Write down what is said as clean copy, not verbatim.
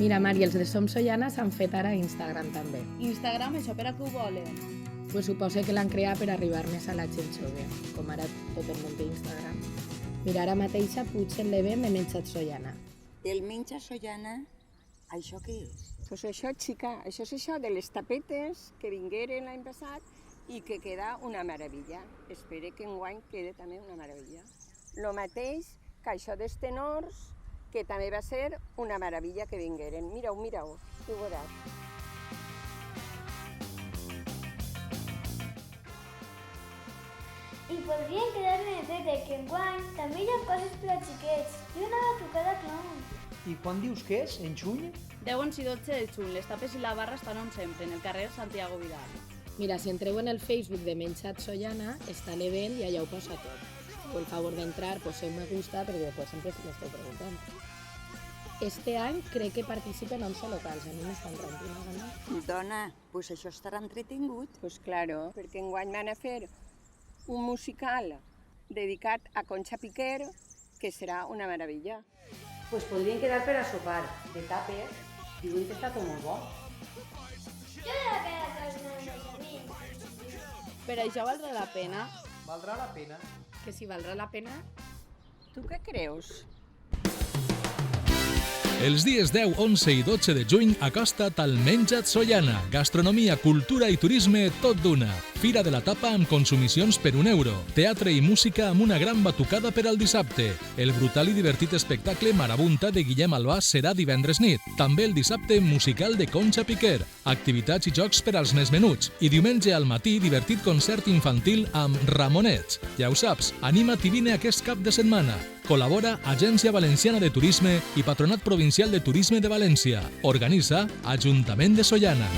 Mira, Mari, els de Som Sollana s'han fet ara a Instagram també. Instagram, això per a què ho volen? Pues suposo que l'han creat per arribar més a la gent jove, com ara tot el món té Instagram. Mira, ara mateixa potser l'event m'he menjat Sollana. El menja Sollana, això què és? Pues això, xica, això és això de les tapetes que vingueren l'any passat i que queda una meravella. Espero que enguany quede també una meravella. Lo mateix que això dels tenors, que també va ser una meravella que vingueren. Mira-ho, mira-ho, tu veuràs. I podrien quedar-me de tete, que enguany també hi ha coses per a xiquets i una batucada clown. I quan dius que és? En juny? 10, 11 i 12 de juny, les tapes i la barra estan on sempre, en el carrer Santiago Vidal. Mira, si entreu en el Facebook de Menjat Sollana, està l'event i allà ho posa tot. Por favor d'entrar, poseu me gusta, perquè després sempre m'esteu preguntant. Este any crec que participen 11 locals, a mi m'estan rentant una gana. Dona, pues això estarà entretingut. Pues claro, perquè enguany van a fer un musical dedicat a Concha Piquer, que serà una meravella. Pues podrien quedar per a sopar, de tapes, i diuen que està tot molt bo. Jo he de quedar a casa dels meus amics. Per això valdrà la pena. Valdrà la pena. Que si valdrà la pena... Tu què creus? Els dies 10, 11 i 12 de juny acosta't al Menjat Sollana. Gastronomia, cultura i turisme tot d'una. Fira de la tapa amb consumicions per €1. Teatre i música amb una gran batucada per al dissabte. El brutal i divertit espectacle Marabunta de Guillem Albà serà divendres nit. També el dissabte musical de Concha Piquer. Activitats i jocs per als més menuts. I diumenge al matí divertit concert infantil amb Ramonets. Ja ho saps, anima't i vine aquest cap de setmana. Col·labora Agència Valenciana de Turisme i Patronat Provincial de Turisme de València. Organitza Ajuntament de Sollana.